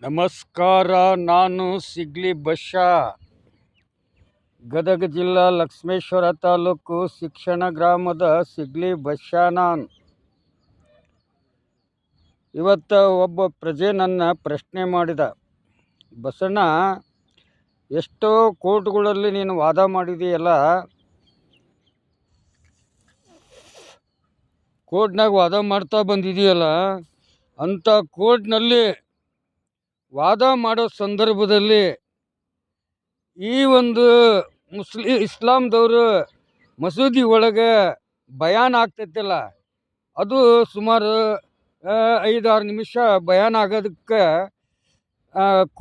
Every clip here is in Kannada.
ನಮಸ್ಕಾರ. ನಾನು ಸಿಗ್ಲಿ ಬಶ್ಯಾ, ಗದಗ ಜಿಲ್ಲಾ ಲಕ್ಷ್ಮೇಶ್ವರ ತಾಲೂಕು ಶಿಕ್ಷಣ ಗ್ರಾಮದ ಸಿಗ್ಲಿ ಬಶ್ಯಾ. ನಾನು ಇವತ್ತು ಒಬ್ಬ ಪ್ರಜೆ ನನ್ನ ಪ್ರಶ್ನೆ ಮಾಡಿದ, ಬಸಣ್ಣ, ಎಷ್ಟೋ ಕೋರ್ಟ್ಗಳಲ್ಲಿ ನೀನು ವಾದ ಮಾಡಿದೆಯಲ್ಲ, ಕೋರ್ಟ್ನಾಗ ವಾದ ಮಾಡ್ತಾ ಬಂದಿದೆಯಲ್ಲ, ಅಂಥ ಕೋರ್ಟ್ನಲ್ಲಿ ವಾದ ಮಾಡೋ ಸಂದರ್ಭದಲ್ಲಿ ಈ ಒಂದು ಇಸ್ಲಾಂದವರು ಮಸೂದಿ ಒಳಗೆ ಬಯಾನ್ ಆಗ್ತೈತಿಲ್ಲ, ಅದು ಸುಮಾರು 5-6 ನಿಮಿಷ ಬಯಾನ್ ಆಗೋದಕ್ಕೆ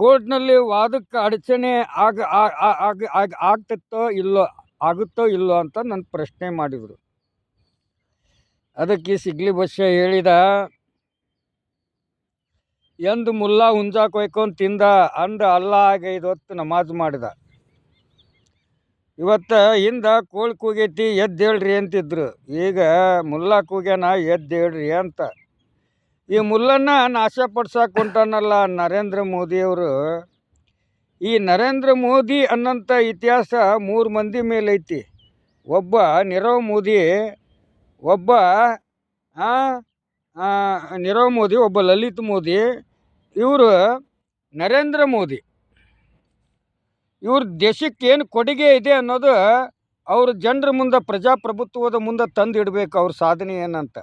ಕೋರ್ಟ್ನಲ್ಲಿ ವಾದಕ್ಕೆ ಅಡಚಣೆ ಆಗ್ತೈತೋ ಇಲ್ಲೋ, ಆಗುತ್ತೋ ಇಲ್ಲೋ ಅಂತ ನನ್ನ ಪ್ರಶ್ನೆ ಮಾಡಿದರು. ಅದಕ್ಕೆ ಸಿಗ್ಲಿ ಬಶ್ಯಾ ಹೇಳಿದ, ಎಂದು ಮುಲ್ಲಾ ಹುಂಜಾ ಕೊಯ್ಕೊಂಡು ತಿಂದ ಅಂದ ಅಲ್ಲಾಗ 5 ಹೊತ್ತು ನಮಾಜ್ ಮಾಡಿದ. ಇವತ್ತು ಹಿಂದೆ ಕೋಳಿ ಕೂಗೈತಿ ಎದ್ದೇಳ್ರಿ ಅಂತಿದ್ರು, ಈಗ ಮುಲ್ಲಾ ಕೂಗ್ಯಾನ ಎದ್ದೇಳ್ರಿ ಅಂತ. ಈ ಮುಲ್ಲನ್ನ ನಾಶಪಡ್ಸಕ್ಕೆ ಹೊಂಟಾನಲ್ಲ ನರೇಂದ್ರ ಮೋದಿಯವರು. ಈ ನರೇಂದ್ರ ಮೋದಿ ಅನ್ನೋಂಥ ಇತಿಹಾಸ 3 ಮಂದಿ ಮೇಲೈತಿ. ಒಬ್ಬ ನೀರವ್ ಮೋದಿ, ಒಬ್ಬ ಒಬ್ಬ ಲಲಿತ್ ಮೋದಿ, ಇವರು ನರೇಂದ್ರ ಮೋದಿ. ಇವ್ರ ದೇಶಕ್ಕೆ ಏನು ಕೊಡುಗೆ ಇದೆ ಅನ್ನೋದು ಅವ್ರ ಜನರ ಮುಂದೆ, ಪ್ರಜಾಪ್ರಭುತ್ವದ ಮುಂದೆ ತಂದು ಇಡಬೇಕು ಅವ್ರ ಸಾಧನೆ ಏನಂತ.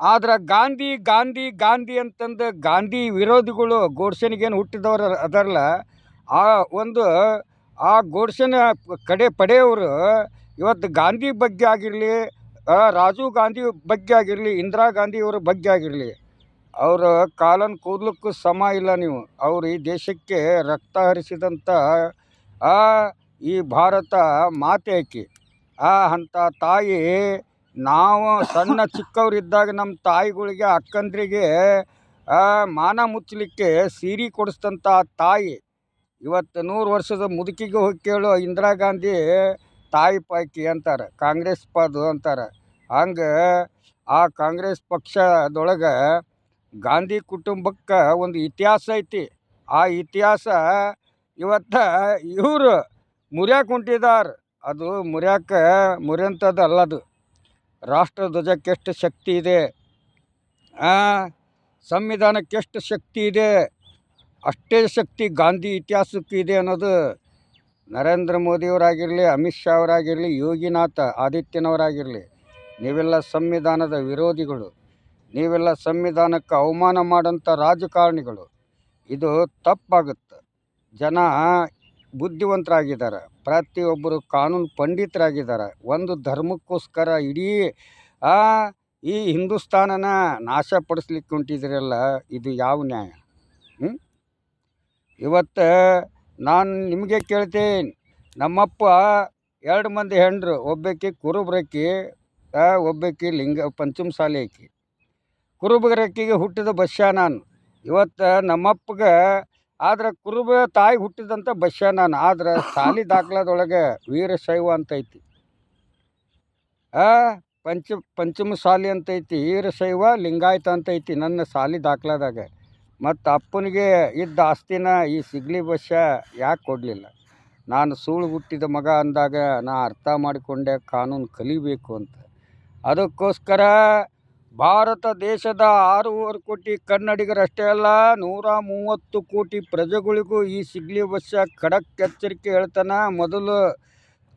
ಆದ್ರೆ ಗಾಂಧಿ ಗಾಂಧಿ ಗಾಂಧಿ ಅಂತಂದು ಗಾಂಧಿ ವಿರೋಧಿಗಳು ಗೋಡ್ಸೆನಿಗೇನು ಹುಟ್ಟಿದವರು ಅದರಲ್ಲ, ಆ ಗೋಡ್ಸೆನ ಪಡೆಯವರು ಇವತ್ತು ಗಾಂಧಿ ಬಗ್ಗೆ ಆಗಿರಲಿ, ರಾಜೀವ್ ಗಾಂಧಿ ಬಗ್ಗೆ ಆಗಿರಲಿ, ಇಂದಿರಾ ಗಾಂಧಿಯವರ ಬಗ್ಗೆ ಆಗಿರಲಿ, ಅವರ ಕಾಲನ್ನು ಕೂದಲಕ್ಕೂ ಸಮ ಇಲ್ಲ ನೀವು. ಅವರು ಈ ದೇಶಕ್ಕೆ ರಕ್ತ ಹರಿಸಿದಂಥ ಈ ಭಾರತ ಮಾತೆ ಆಕಿ. ಅಂಥ ತಾಯಿ, ನಾವು ಸಣ್ಣ ಚಿಕ್ಕವರಿದ್ದಾಗ ನಮ್ಮ ತಾಯಿಗಳಿಗೆ, ಅಕ್ಕಂದ್ರಿಗೆ ಮಾನ ಮುಚ್ಚಲಿಕ್ಕೆ ಸೀರೆ ಕೊಡಿಸಿದಂಥ ತಾಯಿ ಇವತ್ತು 100 ವರ್ಷದ ಮುದುಕಿಗೆ ಹೋಗಿ ಕೇಳು, ಇಂದಿರಾ ಗಾಂಧಿ ತಾಯಿ ಪಾಕಿ ಅಂತಾರೆ, ಕಾಂಗ್ರೆಸ್ ಪಾದು ಅಂತಾರೆ. ಹಂಗೆ ಆ ಕಾಂಗ್ರೆಸ್ ಪಕ್ಷದೊಳಗೆ ಗಾಂಧಿ ಕುಟುಂಬಕ್ಕೆ ಒಂದು ಇತಿಹಾಸ ಐತಿ. ಆ ಇತಿಹಾಸ ಇವತ್ತು ಇವರು ಮುರಿಯಾಕೆ ಹೊಂಟಿದ್ದಾರೆ. ಅದು ಮುರಿಯಂಥದ್ದು ಅಲ್ಲದು. ರಾಷ್ಟ್ರ ಧ್ವಜಕ್ಕೆ ಎಷ್ಟು ಶಕ್ತಿ ಇದೆ, ಸಂವಿಧಾನಕ್ಕೆ ಎಷ್ಟು ಶಕ್ತಿ ಇದೆ, ಅಷ್ಟೇ ಶಕ್ತಿ ಗಾಂಧಿ ಇತಿಹಾಸಕ್ಕೆ ಇದೆ ಅನ್ನೋದು ನರೇಂದ್ರ ಮೋದಿಯವರಾಗಿರಲಿ, ಅಮಿತ್ ಶಾ ಅವರಾಗಿರಲಿ, ಯೋಗಿನಾಥ್ ಆದಿತ್ಯನವರಾಗಿರಲಿ, ನೀವೆಲ್ಲ ಸಂವಿಧಾನದ ವಿರೋಧಿಗಳು, ನೀವೆಲ್ಲ ಸಂವಿಧಾನಕ್ಕೆ ಅವಮಾನ ಮಾಡೋಂಥ ರಾಜಕಾರಣಿಗಳು. ಇದು ತಪ್ಪಾಗುತ್ತೆ. ಜನ ಬುದ್ಧಿವಂತರಾಗಿದ್ದಾರೆ, ಪ್ರತಿಯೊಬ್ಬರು ಕಾನೂನು ಪಂಡಿತರಾಗಿದ್ದಾರೆ. ಒಂದು ಧರ್ಮಕ್ಕೋಸ್ಕರ ಇಡೀ ಈ ಹಿಂದೂಸ್ತಾನನ ನಾಶಪಡಿಸ್ಲಿಕ್ಕೆ ಹೊಂಟಿದ್ರಲ್ಲ, ಇದು ಯಾವ ನ್ಯಾಯ? ಇವತ್ತು ನಾನು ನಿಮಗೆ ಕೇಳ್ತೇನೆ, ನಮ್ಮಪ್ಪ 2 ಮಂದಿ ಹೆಂಡ್ರು, ಒಬ್ಬಾಕಿ ಕುರುಬ್ರಕ್ಕಿ, ಒಬ್ಬಾಕಿ ಪಂಚಮಸಾಲಿ ಆಕಿ. ಕುರುಬರಕ್ಕಿಗೆ ಹುಟ್ಟಿದ ಬಶ್ಯಾ ನಾನು. ಇವತ್ತು ನಮ್ಮಪ್ಪಗೆ ಆದ್ರೆ ಕುರುಬ ತಾಯಿಗೆ ಹುಟ್ಟಿದಂಥ ಬಶ್ಯಾ ನಾನು. ಆದ್ರೆ ಸಾಲಿ ದಾಖಲಾದೊಳಗೆ ವೀರಶೈವ ಅಂತೈತಿ, ಪಂಚಮಸಾಲಿ ಅಂತೈತಿ, ವೀರಶೈವ ಲಿಂಗಾಯತ ಅಂತೈತಿ ನನ್ನ ಸಾಲಿ ದಾಖಲಾದಾಗ. ಮತ್ತು ಅಪ್ಪನಿಗೆ ಇದ್ದ ಆಸ್ತಿನ ಈ ಸಿಗ್ಲಿ ಬಶ್ಯಾ ಯಾಕೆ ಕೊಡಲಿಲ್ಲ? ನಾನು ಸೂಳು ಹುಟ್ಟಿದ ಮಗ ಅಂದಾಗ ನಾ ಅರ್ಥ ಮಾಡಿಕೊಂಡೆ ಕಾನೂನು ಕಲಿಬೇಕು ಅಂತ. ಅದಕ್ಕೋಸ್ಕರ ಭಾರತ ದೇಶದ 6.5 ಕೋಟಿ ಕನ್ನಡಿಗರಷ್ಟೇ ಅಲ್ಲ, 130 ಕೋಟಿ ಪ್ರಜೆಗಳಿಗೂ ಈ ಸಿಗ್ಲಿ ಬಶ್ಯಾ ಖಡಕ್ ಎಚ್ಚರಿಕೆ ಹೇಳ್ತಾನೆ. ಮೊದಲು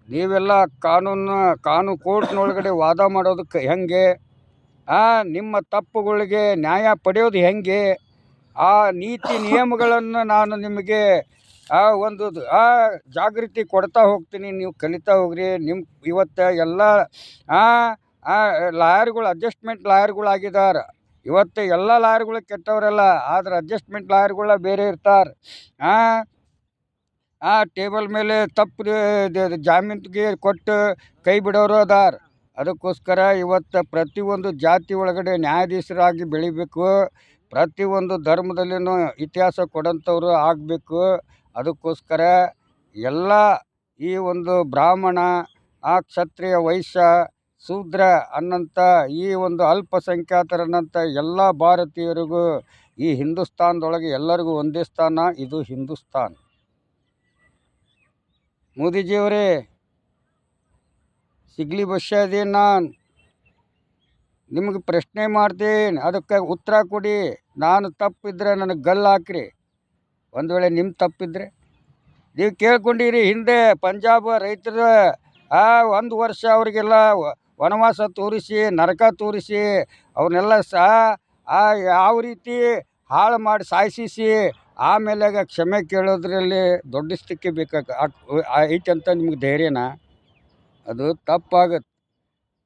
ನೀವೆಲ್ಲ ಕಾನೂನು ಕೋರ್ಟ್ನೊಳಗಡೆ ವಾದ ಮಾಡೋದಕ್ಕೆ ಹೆಂಗೆ, ನಿಮ್ಮ ತಪ್ಪುಗಳಿಗೆ ನ್ಯಾಯ ಪಡೆಯೋದು ಹೆಂಗೆ, ಆ ನೀತಿ ನಿಯಮಗಳನ್ನು ನಾನು ನಿಮಗೆ ಒಂದು ಜಾಗೃತಿ ಕೊಡ್ತಾ ಹೋಗ್ತೀನಿ, ನೀವು ಕಲಿತಾ ಹೋಗ್ರಿ. ಇವತ್ತು ಎಲ್ಲ ಲಾಯರ್ಗಳು ಅಡ್ಜಸ್ಟ್ಮೆಂಟ್ ಲಾಯರ್ಗಳಾಗಿದ್ದಾರೆ. ಇವತ್ತು ಎಲ್ಲ ಲಾಯರ್ಗಳು ಕೆಟ್ಟವರಲ್ಲ, ಆದ್ರೆ ಅಡ್ಜಸ್ಟ್ಮೆಂಟ್ ಲಾಯರ್ಗಳ ಬೇರೆ ಇರ್ತಾರೆ. ಟೇಬಲ್ ಮೇಲೆ ತಪ್ಪು ಜಾಮೀನಿಗೆ ಕೊಟ್ಟು ಕೈ ಬಿಡೋರು ಅದಾರ. ಅದಕ್ಕೋಸ್ಕರ ಇವತ್ತು ಪ್ರತಿಯೊಂದು ಜಾತಿ ಒಳಗಡೆ ನ್ಯಾಯಾಧೀಶರಾಗಿ ಬೆಳಿಬೇಕು, ಪ್ರತಿಯೊಂದು ಧರ್ಮದಲ್ಲಿನೂ ಇತಿಹಾಸ ಕೊಡೋಂಥವ್ರು ಆಗಬೇಕು. ಅದಕ್ಕೋಸ್ಕರ ಎಲ್ಲ ಈ ಒಂದು ಬ್ರಾಹ್ಮಣ, ಕ್ಷತ್ರಿಯ, ವೈಶ್ಯ, ಶೂದ್ರ ಅನ್ನಂಥ ಈ ಒಂದು ಅಲ್ಪಸಂಖ್ಯಾತರನ್ನಂಥ ಎಲ್ಲ ಭಾರತೀಯರಿಗೂ ಈ ಹಿಂದೂಸ್ತಾನದೊಳಗೆ ಎಲ್ಲರಿಗೂ ಒಂದೇ ಸ್ಥಾನ, ಇದು ಹಿಂದೂಸ್ತಾನ್. ಮೋದಿಜಿಯವರೇ, ಸಿಗ್ಲಿ ಬಸ್ಸಾದೆ, ನಾನು ನಿಮಗೆ ಪ್ರಶ್ನೆ ಮಾಡ್ತೀನಿ, ಅದಕ್ಕೆ ಉತ್ತರ ಕೊಡಿ. ನಾನು ತಪ್ಪಿದ್ರೆ ನನಗೆ ಗಲ್ಲು ಹಾಕ್ರಿ. ಒಂದು ವೇಳೆ ನಿಮ್ಮ ತಪ್ಪಿದ್ರೆ ನೀವು ಕೇಳ್ಕೊಂಡಿರಿ, ಹಿಂದೆ ಪಂಜಾಬ್ ರೈತರ ಒಂದು ವರ್ಷ ಅವರಿಗೆಲ್ಲ ವನವಾಸ ತೋರಿಸಿ, ನರಕ ತೋರಿಸಿ, ಅವ್ರನ್ನೆಲ್ಲ ಯಾವ ರೀತಿ ಹಾಳು ಮಾಡಿ ಸಾಯಿಸಿ ಆಮೇಲೆ ಕ್ಷಮೆ ಕೇಳೋದ್ರಲ್ಲಿ ದೊಡ್ಡಿಸ್ತಕ್ಕೆ ಐತೆ ಅಂತ ನಿಮ್ಗೆ ಧೈರ್ಯನಾ? ಅದು ತಪ್ಪಾಗುತ್ತೆ.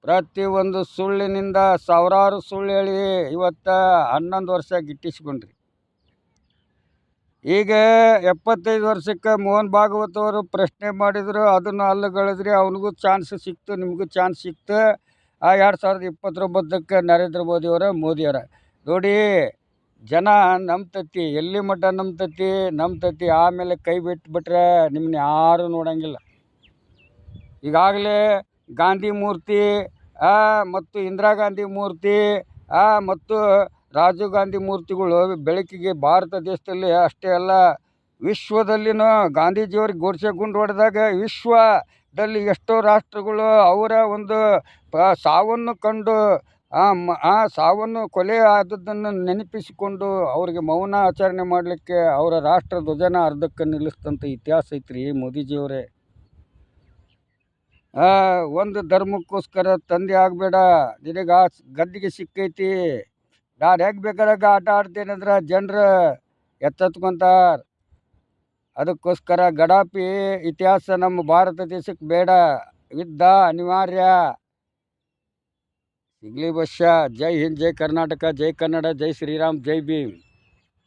ಪ್ರತಿಯೊಂದು ಸುಳ್ಳಿನಿಂದ ಸಾವಿರಾರು ಸುಳ್ಳು ಹೇಳಿ ಇವತ್ತು 11 ವರ್ಷ ಗಿಟ್ಟಿಸ್ಕೊಂಡ್ರಿ. ಈಗ 75 ವರ್ಷಕ್ಕೆ ಮೋಹನ್ ಭಾಗವತ್ ಅವರು ಪ್ರಶ್ನೆ ಮಾಡಿದ್ರು, ಅದನ್ನು ಅಲ್ಲಗಳಿದ್ರಿ. ಅವನಿಗೂ ಚಾನ್ಸ್ ಸಿಕ್ತು, ನಿಮಗೂ ಚಾನ್ಸ್ ಸಿಕ್ತು. 2029ಕ್ಕೆ ನರೇಂದ್ರ ಮೋದಿಯವರ ನೋಡಿ, ಜನ ನಂಬ್ತತಿ, ಎಲ್ಲಿ ಮಟ್ಟ ನಂಬ್ತತಿ. ಆಮೇಲೆ ಕೈ ಬಿಟ್ಬಿಟ್ರೆ ನಿಮ್ಮನ್ನ ಯಾರೂ ನೋಡಂಗಿಲ್ಲ. ಈಗಾಗಲೇ ಗಾಂಧಿ ಮೂರ್ತಿ ಮತ್ತು ಇಂದಿರಾ ಗಾಂಧಿ ಮೂರ್ತಿ ಮತ್ತು ರಾಜೀವ್ ಗಾಂಧಿ ಮೂರ್ತಿಗಳು ಬೆಳಕಿಗೆ ಭಾರತ ದೇಶದಲ್ಲಿ ಅಷ್ಟೇ ಅಲ್ಲ, ವಿಶ್ವದಲ್ಲಿನೂ ಗಾಂಧೀಜಿಯವ್ರಿಗೆ ಗೋಡ್ಸೆ ಗುಂಡು ಹೊಡೆದಾಗ ವಿಶ್ವದಲ್ಲಿ ಎಷ್ಟೋ ರಾಷ್ಟ್ರಗಳು ಅವರ ಒಂದು ಸಾವನ್ನು ಕಂಡು ಸಾವನ್ನು ಕೊಲೆ ಆದದ್ದನ್ನು ನೆನಪಿಸಿಕೊಂಡು ಅವ್ರಿಗೆ ಮೌನ ಆಚರಣೆ ಮಾಡಲಿಕ್ಕೆ ಅವರ ರಾಷ್ಟ್ರ ಧ್ವಜನ ಅರ್ಧಕ್ಕೆ ನಿಲ್ಲಿಸಿದಂಥ ಇತಿಹಾಸ ಐತ್ರಿ ಮೋದಿಜಿಯವರೇ. ಒಂದು ಧರ್ಮಕ್ಕೋಸ್ಕರ ತಂದೆ ಆಗಬೇಡ, ನಿನಗೆ ಗದ್ದಿಗೆ ಸಿಕ್ಕೈತಿ, ನಾನು ಹೆಂಗೆ ಬೇಕಾದಾಗ ಆಟ ಆಡ್ತೇನೆಂದ್ರೆ ಜನರು ಎಚ್ಚೆತ್ಕೊಂತಾರ. ಅದಕ್ಕೋಸ್ಕರ ಗಡಾಪಿ ಇತಿಹಾಸ ನಮ್ಮ ಭಾರತ ದೇಶಕ್ಕೆ ಬೇಡ, ಯುದ್ಧ ಅನಿವಾರ್ಯ. ಸಿಗ್ಲಿ ಬಸ್ಸ. ಜೈ ಹಿಂದ್, ಜೈ ಕರ್ನಾಟಕ, ಜೈ ಕನ್ನಡ, ಜೈ ಶ್ರೀರಾಮ್, ಜೈ ಭೀಮ್.